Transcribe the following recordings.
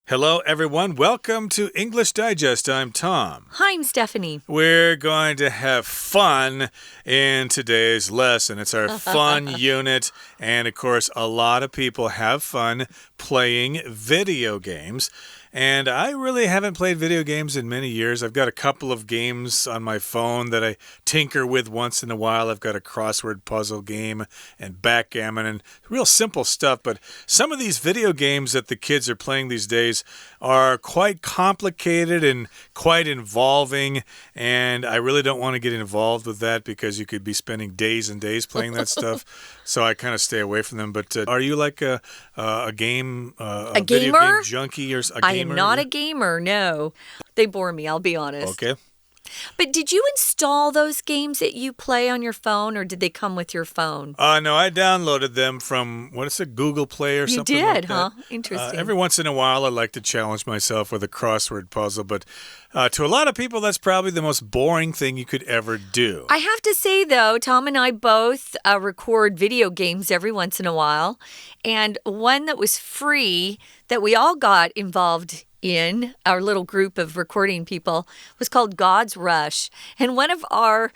Hello, everyone. Welcome to English Digest. I'm Tom. Hi, I'm Stephanie. We're going to have fun in today's lesson. It's our fun unit. And, of course, a lot of people have fun playing video games. And I really haven't played video games in many years. I've got a couple of games on my phone that I tinker with once in a while. I've got a crossword puzzle game and backgammon and real simple stuff. But some of these video games that the kids are playing these days are quite complicated and quite involving. And I really don't want to get involved with that because you could be spending days and days playing that stuff. So I kind of stay away from them. But are you like a video game junkie or a gamer? I am not a gamer, no. They bore me, I'll be honest. Okay. But did you install those games that you play on your phone, or did they come with your phone? No, I downloaded them from, what is it, Google Play or something like that. You did, huh? Interesting. Every once in a while, I like to challenge myself with a crossword puzzle, but to a lot of people, that's probably the most boring thing you could ever do. I have to say, though, Tom and I both record video games every once in a while, and one that was free that we all got involved in our little group of recording people was called God's Rush. And one of our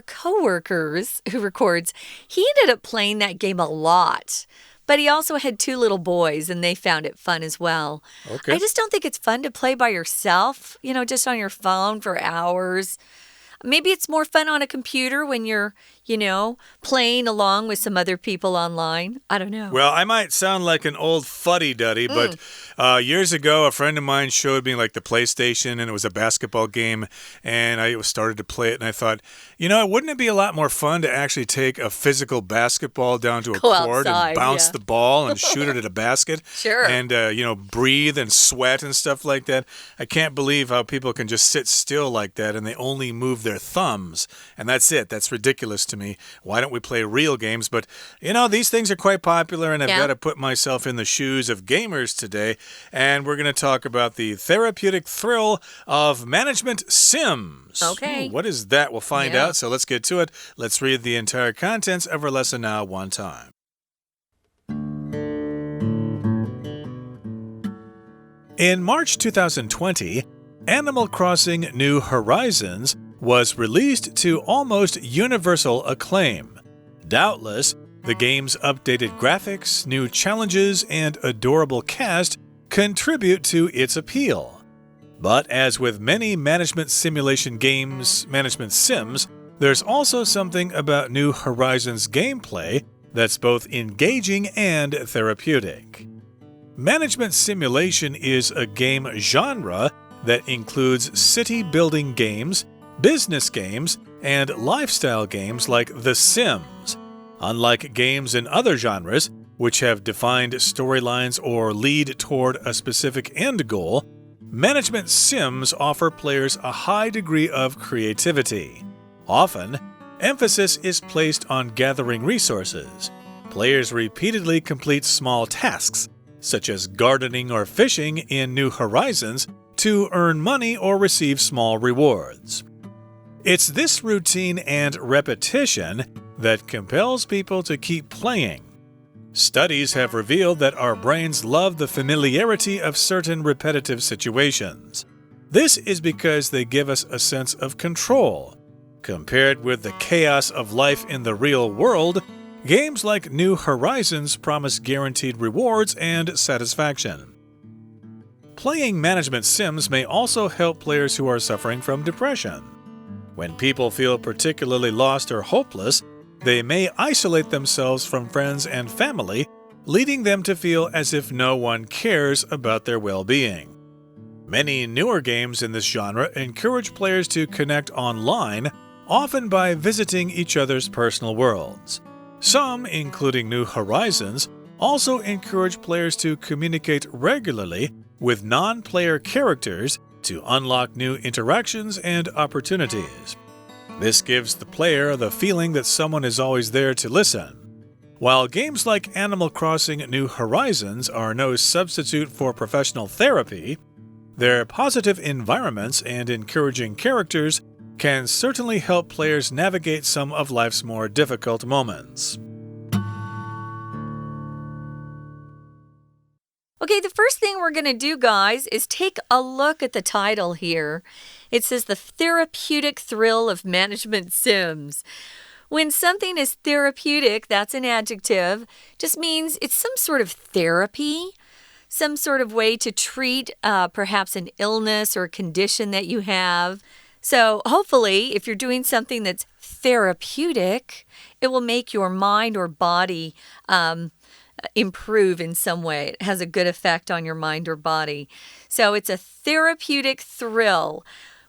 coworkers who records, he ended up playing that game a lot. But he also had two little boys, and they found it fun as well. Okay. I just don't think it's fun to play by yourself, just on your phone for hours. Maybe it's more fun on a computer when you're, playing along with some other people online. I don't know. Well, I might sound like an old fuddy-duddy, but years ago, a friend of mine showed me like the PlayStation, and it was a basketball game, and I started to play it, and I thought, wouldn't it be a lot more fun to actually take a physical basketball down to a court and bounce the ball and shoot it at a basket? Sure. And, breathe and sweat and stuff like that. I can't believe how people can just sit still like that, and they only move their thumbs, and that's it. That's ridiculous to me. Why don't we play real games? But, these things are quite popular, and I've got to put myself in the shoes of gamers today, and we're going to talk about the therapeutic thrill of management sims. Okay. What is that? We'll find out, so let's get to it. Let's read the entire contents of our lesson now one time. In March 2020, Animal Crossing New Horizons was released to almost universal acclaim. Doubtless, the game's updated graphics, new challenges, and adorable cast contribute to its appeal. But as with many management simulation games, management sims, there's also something about New Horizons gameplay that's both engaging and therapeutic. Management simulation is a game genre that includes city-building games, business games, and lifestyle games like The Sims. Unlike games in other genres, which have defined storylines or lead toward a specific end goal, management sims offer players a high degree of creativity. Often, emphasis is placed on gathering resources. Players repeatedly complete small tasks, such as gardening or fishing in New Horizons, to earn money or receive small rewards. It's this routine and repetition that compels people to keep playing. Studies have revealed that our brains love the familiarity of certain repetitive situations. This is because they give us a sense of control. Compared with the chaos of life in the real world, games like New Horizons promise guaranteed rewards and satisfaction. Playing management sims may also help players who are suffering from depression. When people feel particularly lost or hopeless, they may isolate themselves from friends and family, leading them to feel as if no one cares about their well-being. Many newer games in this genre encourage players to connect online, often by visiting each other's personal worlds. Some, including New Horizons, also encourage players to communicate regularly with non-player characters to unlock new interactions and opportunities. This gives the player the feeling that someone is always there to listen. While games like Animal Crossing New Horizons are no substitute for professional therapy, their positive environments and encouraging characters can certainly help players navigate some of life's more difficult moments. Okay, the first thing we're going to do, guys, is take a look at the title here. It says the therapeutic thrill of management sims. When something is therapeutic, that's an adjective, just means it's some sort of therapy, some sort of way to treat perhaps an illness or a condition that you have. So hopefully, if you're doing something that's therapeutic, it will make your mind or body improve in some way. It has a good effect on your mind or body. So it's a therapeutic thrill.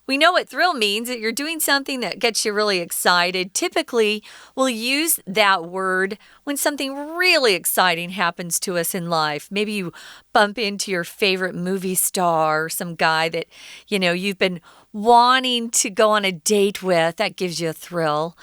We know what thrill means, that you're doing something that gets you really excited. Typically, we'll use that word when something really exciting happens to us in life. Maybe you bump into your favorite movie star or some guy that, you've been wanting to go on a date with. That gives you a thrill.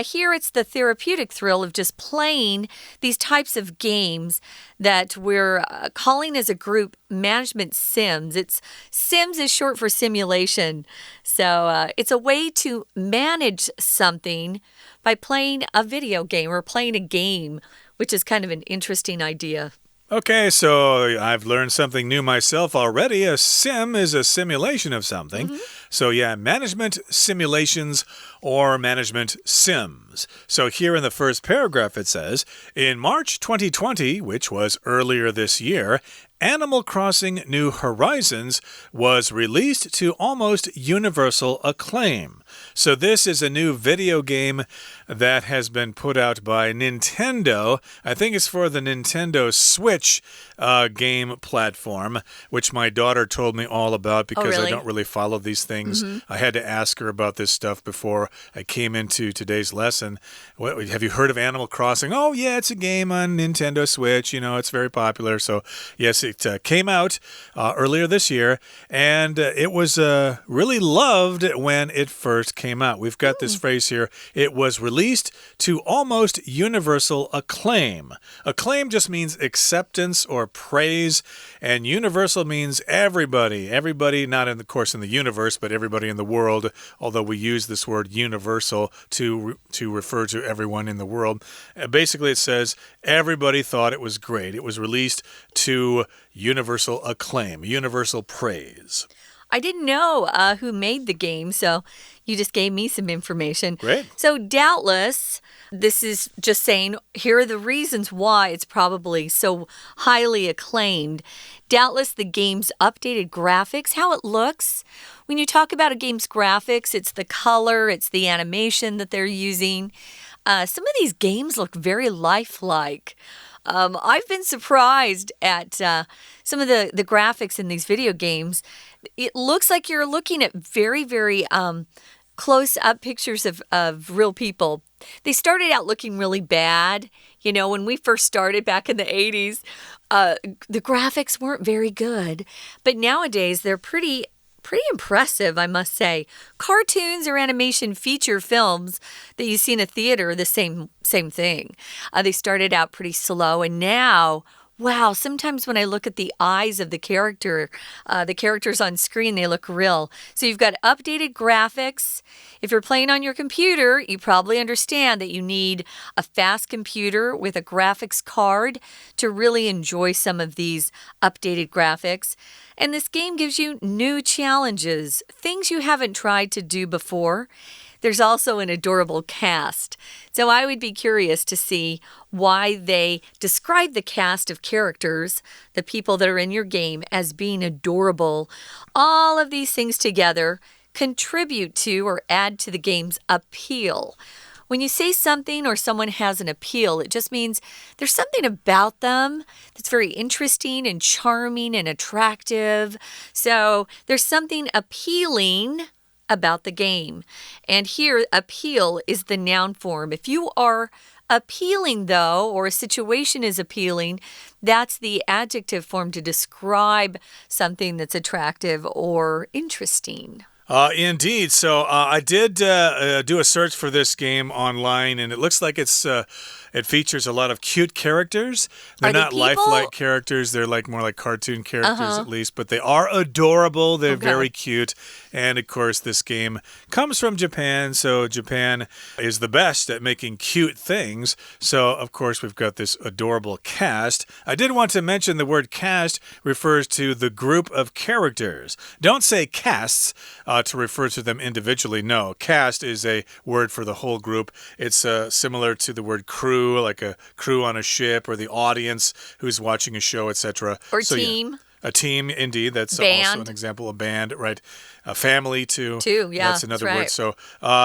Here, it's the therapeutic thrill of just playing these types of games that we're calling as a group management sims. Sims is short for simulation. So it's a way to manage something by playing a video game or playing a game, which is kind of an interesting idea. Okay, so I've learned something new myself already. A sim is a simulation of something. So yeah, management simulations or management sims. So here in the first paragraph it says, in March 2020, which was earlier this year, Animal Crossing New Horizons was released to almost universal acclaim. So this is a new video game that has been put out by Nintendo. I think it's for the Nintendo Switch game platform, which my daughter told me all about because I don't really follow these things. I had to ask her about this stuff before I came into today's lesson. Have you heard of Animal Crossing? Oh, yeah, it's a game on Nintendo Switch. It's very popular. So, yes, it came out earlier this year, and it was really loved when it first came out. We've got this phrase here. It was released to almost universal acclaim. Acclaim just means acceptance or praise, and universal means everybody. Everybody, not in the universe, but everybody in the world, although we use this word universal to refer to everyone in the world. Basically, it says everybody thought it was great. It was released to universal acclaim, universal praise. I didn't know who made the game, so you just gave me some information. Great. So doubtless, this is just saying, here are the reasons why it's probably so highly acclaimed. Doubtless, the game's updated graphics, how it looks. When you talk about a game's graphics, it's the color, it's the animation that they're using. Some of these games look very lifelike. I've been surprised at some of the graphics in these video games. It looks like you're looking at very, very close-up pictures of real people. They started out looking really bad. When we first started back in the 80s, the graphics weren't very good. But nowadays, they're pretty impressive, I must say. Cartoons or animation feature films that you see in a theater, the same thing. They started out pretty slow, and now, wow, sometimes when I look at the eyes of the characters on screen, they look real. So you've got updated graphics. If you're playing on your computer, you probably understand that you need a fast computer with a graphics card to really enjoy some of these updated graphics. And this game gives you new challenges, things you haven't tried to do before. There's also an adorable cast. So I would be curious to see why they describe the cast of characters, the people that are in your game, as being adorable. All of these things together contribute to or add to the game's appeal. When you say something or someone has an appeal, it just means there's something about them that's very interesting and charming and attractive. So there's something appealing about the game. And here, appeal is the noun form. If you are appealing, though, or a situation is appealing, that's the adjective form to describe something that's attractive or interesting. Indeed. So I did do a search for this game online, and it looks like it's It features a lot of cute characters. They're not lifelike characters. They're more like cartoon characters at least, but they are adorable. They're very cute. And, of course, this game comes from Japan, so Japan is the best at making cute things. So, of course, we've got this adorable cast. I did want to mention the word cast refers to the group of characters. Don't say casts to refer to them individually. No, cast is a word for the whole group. It's similar to the word crew, like a crew on a ship, or the audience who's watching a show, etc. Or team. Yeah. A team, indeed. That's band. Also an example. A band, right? A family, too. Yeah. That's another word. So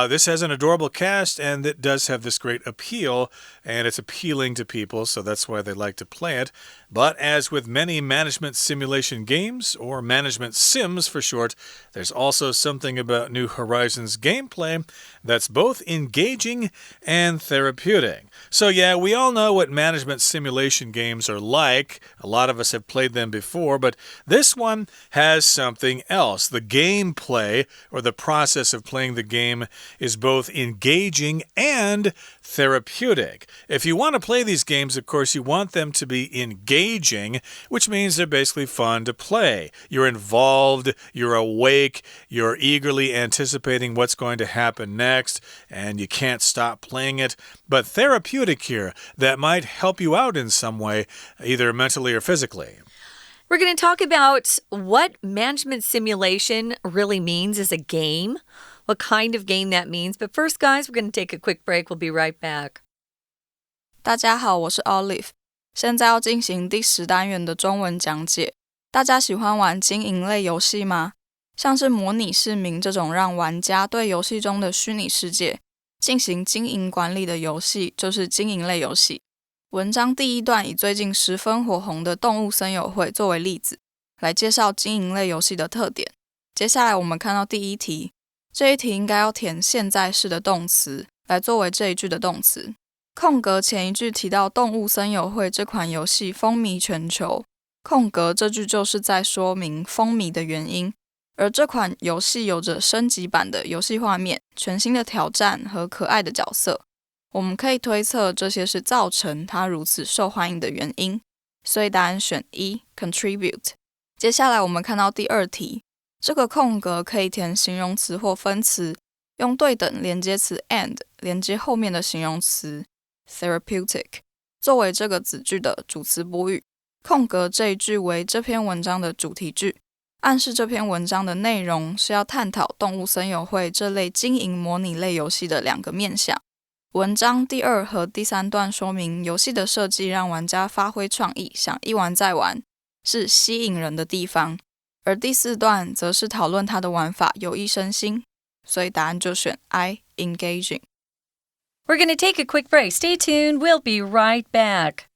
this has an adorable cast, and it does have this great appeal, and it's appealing to people, so that's why they like to play it. But as with many management simulation games, or management sims for short, there's also something about New Horizons gameplay that's both engaging and therapeutic. So yeah, we all know what management simulation games are like. A lot of us have played them before, but this one has something else. The gameplay, or the process of playing the game, is both engaging and therapeutic. If you want to play these games, of course, you want them to be engaging, which means they're basically fun to play. You're involved, you're awake, you're eagerly anticipating what's going to happen next, and you can't stop playing it. But therapeutic here, that might help you out in some way, either mentally or physically. We're going to talk about what management simulation really means as a game, what kind of game that means. But first, guys, we're going to take a quick break. We'll be right back. 大家好，我是 Olive， 现在要进行第10单元的中文讲解。大家喜欢玩经营类游戏吗？像是模拟市民这种让玩家对游戏中的虚拟世界进行经营管理的游戏，就是经营类游戏。文章第一段以最近十分火红的动物森友会作为例子，来介绍经营类游戏的特点。接下来我们看到第一题，这一题应该要填现在式的动词，来作为这一句的动词。空格前一句提到动物森友会这款游戏风靡全球，空格这句就是在说明风靡的原因，而这款游戏有着升级版的游戏画面、全新的挑战和可爱的角色。我们可以推测这些是造成它如此受欢迎的原因，所以答案选一 contribute。 接下来我们看到第二题，这个空格可以填形容词或分词，用对等连接词 and 连接后面的形容词 therapeutic 作为这个子句的主词补语。空格这一句为这篇文章的主题句，暗示这篇文章的内容是要探讨动物森友会这类经营模拟类游戏的两个面向。文章第2和第3段说明游戏的设计让玩家发挥创意，想一玩再玩，是吸引人的地方，而第4段则是讨论它的玩法有益身心，所以答案就选 I, engaging. We're going to take a quick break. Stay tuned. We'll be right back.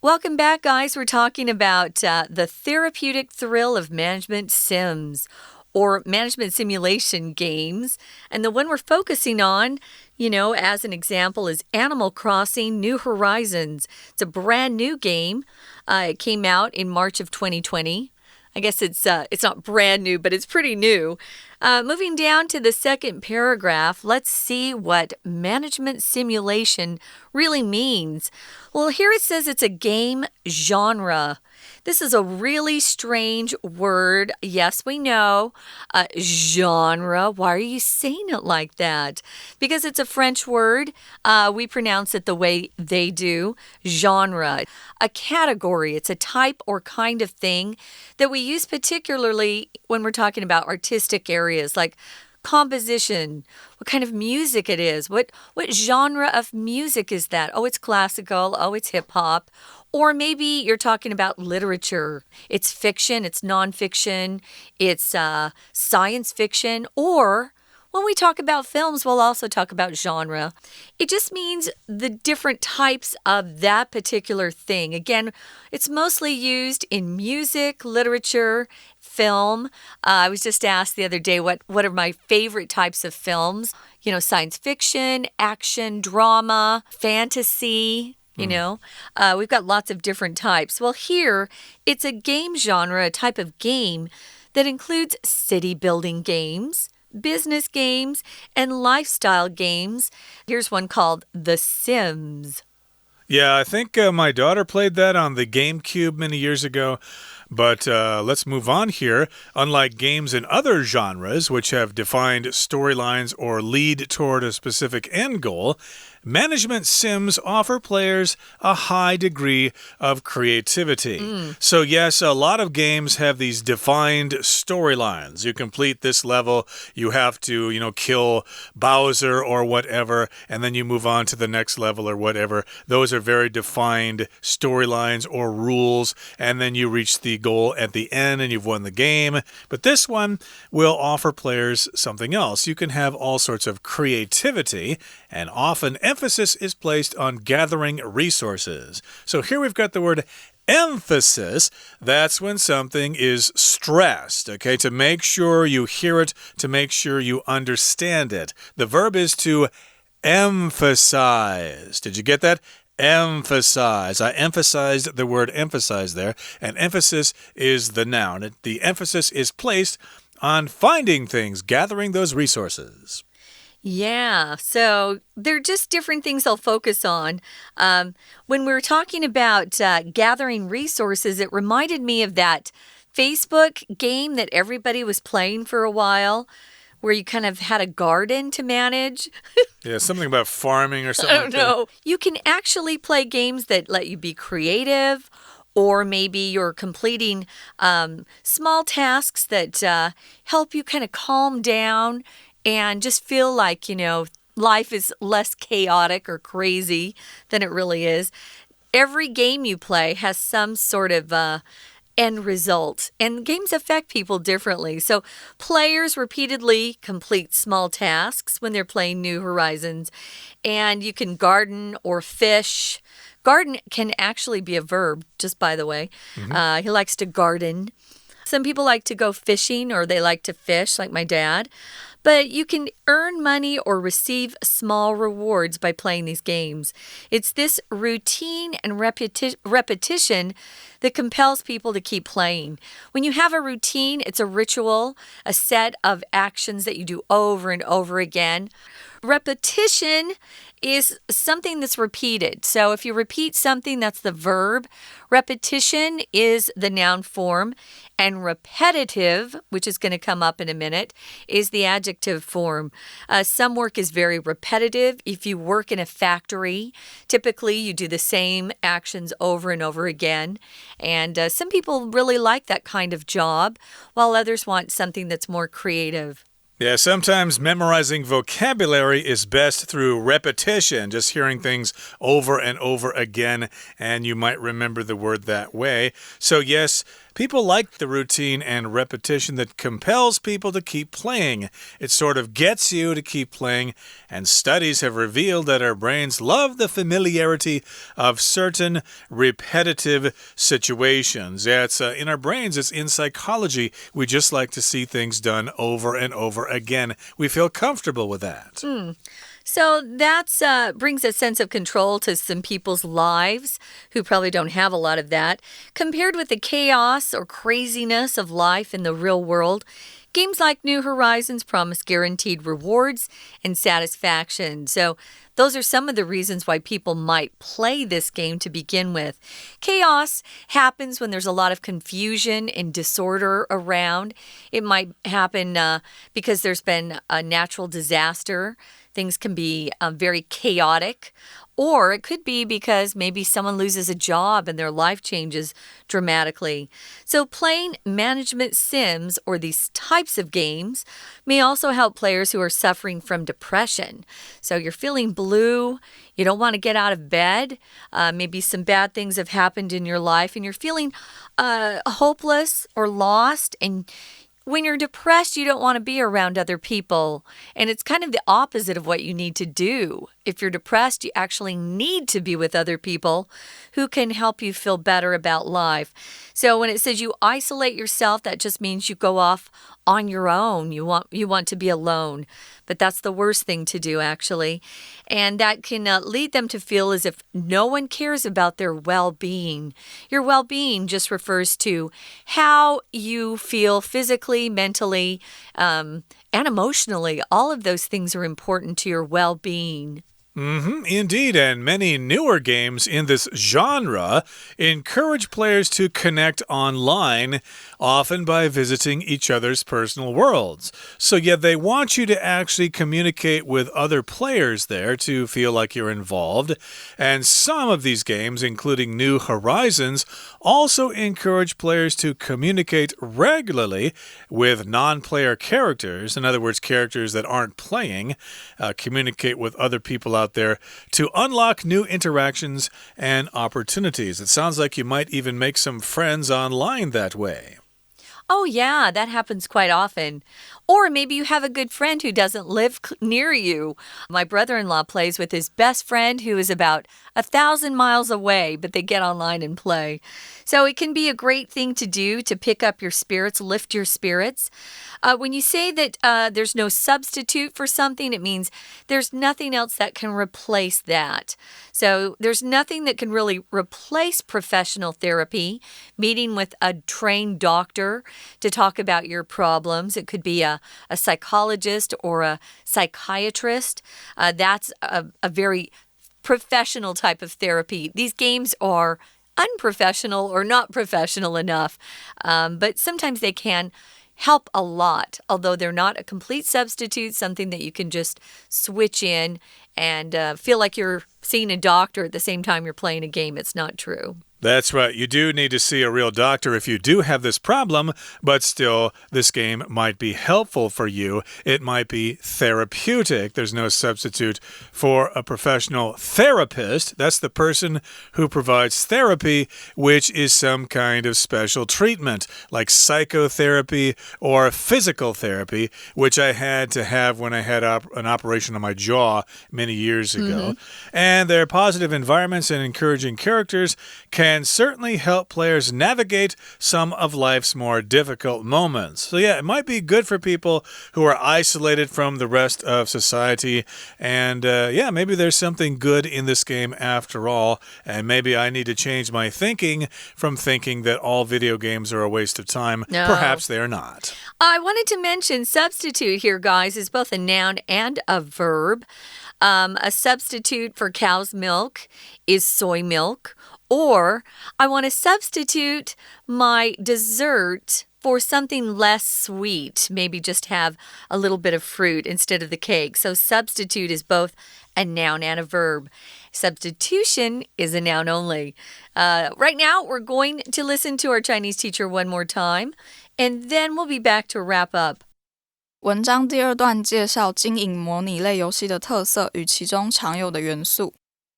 Welcome back, guys. We're talking about the therapeutic thrill of management sims or management simulation games. And the one we're focusing on, as an example, is Animal Crossing New Horizons. It's a brand new game. It came out in March of 2020. I guess it's not brand new, but it's pretty new. Moving down to the second paragraph, let's see what management simulation really means. Well, here it says it's a game genre. This is a really strange word. Yes, we know. Genre. Why are you saying it like that? Because it's a French word. We pronounce it the way they do. Genre. A category. It's a type or kind of thing that we use particularly when we're talking about artistic areas like composition, what kind of music it is, what genre of music is that? Oh, it's classical, oh, it's hip-hop. Or maybe you're talking about literature. It's fiction, it's nonfiction, it's science fiction, or When we talk about films, we'll also talk about genre. It just means the different types of that particular thing. Again, it's mostly used in music, literature, film. I was just asked the other day what are my favorite types of films. Science fiction, action, drama, fantasy. We've got lots of different types. Well, here, it's a game genre, a type of game that includes city building games, business games, and lifestyle games. Here's one called The Sims. Yeah, I think my daughter played that on the GameCube many years ago. But let's move on here. Unlike games in other genres, which have defined storylines or lead toward a specific end goal, management sims offer players a high degree of creativity. So yes, a lot of games have these defined storylines. You complete this level, you have to, kill Bowser or whatever, and then you move on to the next level or whatever. Those are very defined storylines or rules, and then you reach the goal at the end and you've won the game. But this one will offer players something else. You can have all sorts of creativity, and often emphasis is placed on gathering resources. So here we've got the word emphasis. That's when something is stressed, okay? To make sure you hear it, to make sure you understand it. The verb is to emphasize. Did you get that? Emphasize. I emphasized the word emphasize there, and emphasis is the noun. The emphasis is placed on finding things, gathering those resources. Yeah, so they're just different things I'll focus on. When we were talking about gathering resources, it reminded me of that Facebook game that everybody was playing for a while, where you kind of had a garden to manage. Yeah, something about farming or something I don't know. You can actually play games that let you be creative, or maybe you're completing small tasks that help you kind of calm down and just feel like, life is less chaotic or crazy than it really is. Every game you play has some sort of end result, and games affect people differently. So players repeatedly complete small tasks when they're playing New Horizons, and you can garden or fish. Garden can actually be a verb, just by the way. He likes to garden. Some people like to go fishing, or they like to fish, like my dad. But you can earn money or receive small rewards by playing these games. It's this routine and repetition that compels people to keep playing. When you have a routine, it's a ritual, a set of actions that you do over and over again. Repetition is something that's repeated. So if you repeat something, that's the verb. Repetition is the noun form. And repetitive, which is going to come up in a minute, is the adjective form. Some work is very repetitive. If you work in a factory, typically you do the same actions over and over again. And some people really like that kind of job, while others want something that's more creative. Yeah, sometimes memorizing vocabulary is best through repetition, just hearing things over and over again, and you might remember the word that way. So yes, people like the routine and repetition that compels people to keep playing. It sort of gets you to keep playing, and studies have revealed that our brains love the familiarity of certain repetitive situations. Yeah, it's in our brains, it's in psychology. We just like to see things done over and over again. We feel comfortable with that. So that brings a sense of control to some people's lives who probably don't have a lot of that. Compared with the chaos or craziness of life in the real world, games like New Horizons promise guaranteed rewards and satisfaction. So those are some of the reasons why people might play this game to begin with. Chaos happens when there's a lot of confusion and disorder around. It might happen because there's been a natural disaster. Things can be very chaotic. Or it could be because maybe someone loses a job and their life changes dramatically. So playing management sims, or these types of games, may also help players who are suffering from depression. So you're feeling blue, you don't want to get out of bed, maybe some bad things have happened in your life, and you're feeling hopeless or lost, and when you're depressed, you don't want to be around other people. And it's kind of the opposite of what you need to do. If you're depressed, you actually need to be with other people who can help you feel better about life. So when it says you isolate yourself, that just means you go off on your own. You want to be alone. But that's the worst thing to do, actually. And that can lead them to feel as if no one cares about their well-being. Your well-being just refers to how you feel physically, mentally, and emotionally. All of those things are important to your well-being. Indeed, and many newer games in this genre encourage players to connect online, often by visiting each other's personal worlds. So yeah, they want you to actually communicate with other players there to feel like you're involved. And some of these games, including New Horizons, also encourage players to communicate regularly with non-player characters. In other words, characters that aren't playing, communicate with other people out there to unlock new interactions and opportunities. It sounds like you might even make some friends online that way. Oh, yeah, that happens quite often. Or maybe you have a good friend who doesn't live near you. My brother-in-law plays with his best friend who is about 1,000 miles away, but they get online and play. So it can be a great thing to do to pick up your spirits, lift your spirits. When you say that there's no substitute for something, it means there's nothing else that can replace that. So there's nothing that can really replace professional therapy, meeting with a trained doctor to talk about your problems. It could be a psychologist or a psychiatrist. That's a very professional type of therapy. These games are unprofessional or not professional enough, but sometimes they can help a lot, although they're not a complete substitute, something that you can just switch in and feel like you're seeing a doctor at the same time you're playing a game. It's not true. That's right. You do need to see a real doctor if you do have this problem, but still, this game might be helpful for you. It might be therapeutic. There's no substitute for a professional therapist. That's the person who provides therapy, which is some kind of special treatment, like psychotherapy or physical therapy, which I had to have when I had an operation on my jaw many years ago. And their positive environments and encouraging characters can certainly help players navigate some of life's more difficult moments. So yeah, it might be good for people who are isolated from the rest of society. And yeah, maybe there's something good in this game after all. And maybe I need to change my thinking from thinking that all video games are a waste of time. No. Perhaps they're not. I wanted to mention substitute here, guys, is both a noun and a verb. A substitute for cow's milk is soy milk. Or I want to substitute my dessert for something less sweet. Maybe just have a little bit of fruit instead of the cake. So substitute is both a noun and a verb. Substitution is a noun only. Right now, we're going to listen to our Chinese teacher one more time, and then we'll be back to wrap up. 文章第二段介绍经营模拟类游戏的特色与其中常有的元素。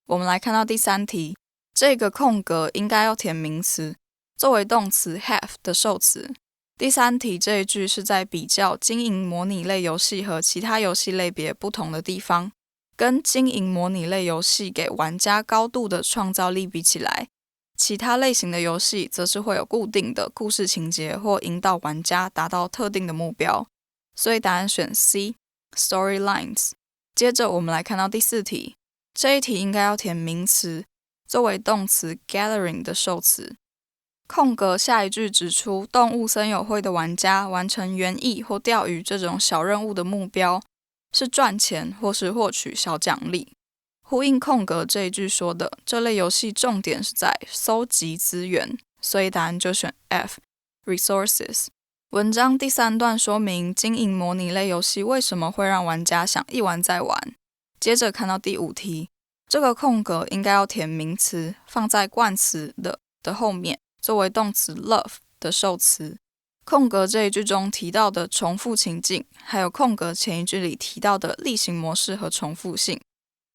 我们来看到第三题。这个空格应该要填名词，作为动词 have 的受词。第三题这一句是在比较经营模拟类游戏和其他游戏类别不同的地方，跟经营模拟类游戏给玩家高度的创造力比起来，其他类型的游戏则是会有固定的故事情节或引导玩家达到特定的目标。所以答案选 C storylines。接着我们来看到第四题，这一题应该要填名词，作为动词 gathering 的受词。空格下一句指出动物森友会的玩家完成园艺或钓鱼这种小任务的目标是赚钱或是获取小奖励。呼应空格这一句说的，这类游戏重点是在搜集资源，所以答案就选 F resources。文章第三段说明经营模拟类游戏为什么会让玩家想一玩再玩。接着看到第五题，这个空格应该要填名词，放在冠词的后面，作为动词 love 的受词。空格这一句中提到的重复情境，还有空格前一句里提到的例行模式和重复性，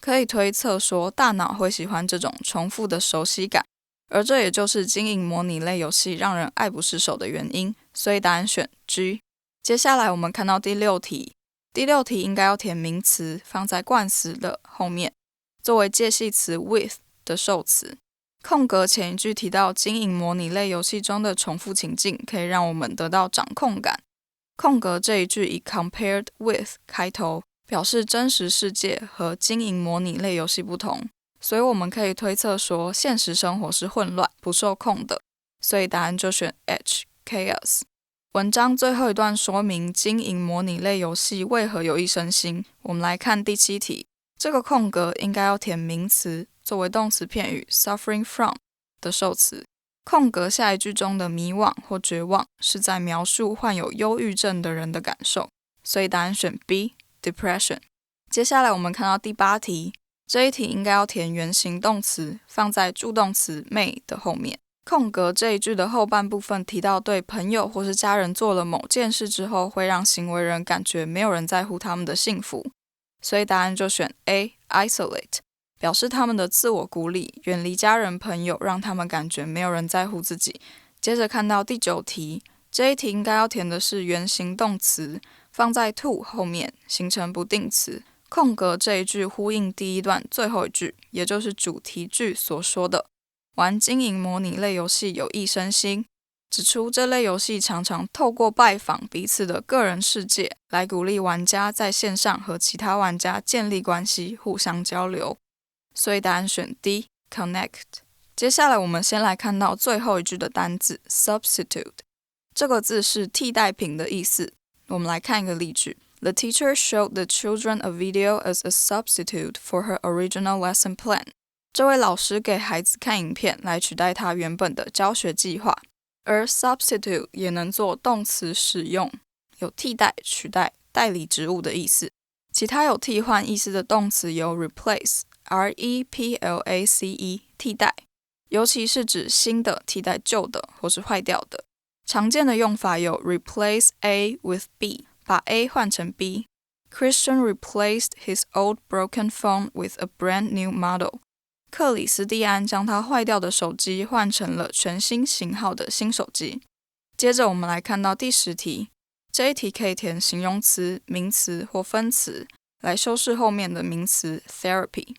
可以推测说大脑会喜欢这种重复的熟悉感，而这也就是经营模拟类游戏让人爱不释手的原因，所以答案选 G 接下来我们看到第6题，第6题应该要填名词，放在冠词的后面，作为介系词 with 的受词。空格前一句提到经营模拟类游戏中的重复情境，可以让我们得到掌控感。空格这一句以 compared with 开头，表示真实世界和经营模拟类游戏不同，所以我们可以推测说现实生活是混乱、不受控的，所以答案就选 H chaos。文章最后一段说明经营模拟类游戏为何有益身心。我们来看第7题，这个空格应该要填名词，作为动词片语 suffering from 的受词。空格下一句中的迷惘或绝望是在描述患有忧郁症的人的感受，所以答案选 B depression。 接下来我们看到第8题，这一题应该要填原形动词，放在助动词 may 的后面。空格这一句的后半部分提到对朋友或是家人做了某件事之后，会让行为人感觉没有人在乎他们的幸福，所以答案就选 A isolate， 表示他们的自我孤立，远离家人朋友，让他们感觉没有人在乎自己。接着看到第9题，这一题应该要填的是原形动词，放在 to 后面，形成不定词。空格这一句呼应第一段最后一句，也就是主题句所说的玩经营模拟类游戏有益身心，指出这类游戏常常透过拜访彼此的个人世界，来鼓励玩家在线上和其他玩家建立关系，互相交流。所以答案选 D connect。 接下来我们先来看到最后一句的单字 substitute， 这个字是替代品的意思。我们来看一个例句， The teacher showed the children a video as a substitute for her original lesson plan。这位老师给孩子看影片来取代他原本的教学计划，而 substitute 也能做动词使用，有替代、取代、代理职务的意思。其他有替换意思的动词有 replace R-E-P-L-A-C-E 替代，尤其是指新的替代旧的或是坏掉的。常见的用法有 replace A with B， 把 A 换成 B。 Christian replaced his old broken phone with a brand new model。克里斯蒂安将他坏掉的手机换成了全新型号的新手机。接着我们来看到第10题，这一题可以填形容词、名词或分词，来修饰后面的名词 therapy。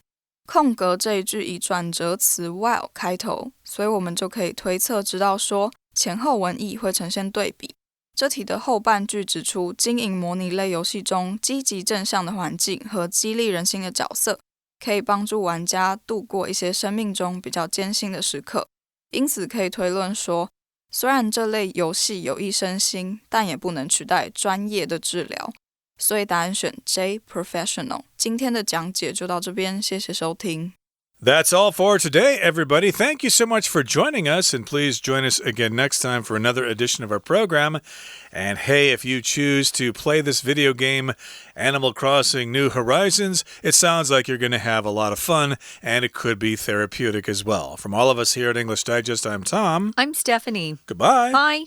空格这一句以转折词 while 开头，所以我们就可以推测知道说前后文意会呈现对比。这题的后半句指出经营模拟类游戏中积极正向的环境和激励人心的角色，可以帮助玩家度过一些生命中比较艰辛的时刻。因此可以推论说，虽然这类游戏有益身心，但也不能取代专业的治疗。所以答案选 J professional。 今天的讲解就到这边，谢谢收听。That's all for today, everybody. Thank you so much for joining us, and please join us again next time for another edition of our program. And hey, if you choose to play this video game, Animal Crossing New Horizons, it sounds like you're going to have a lot of fun, and it could be therapeutic as well. From all of us here at English Digest, I'm Tom. I'm Stephanie. Goodbye. Bye.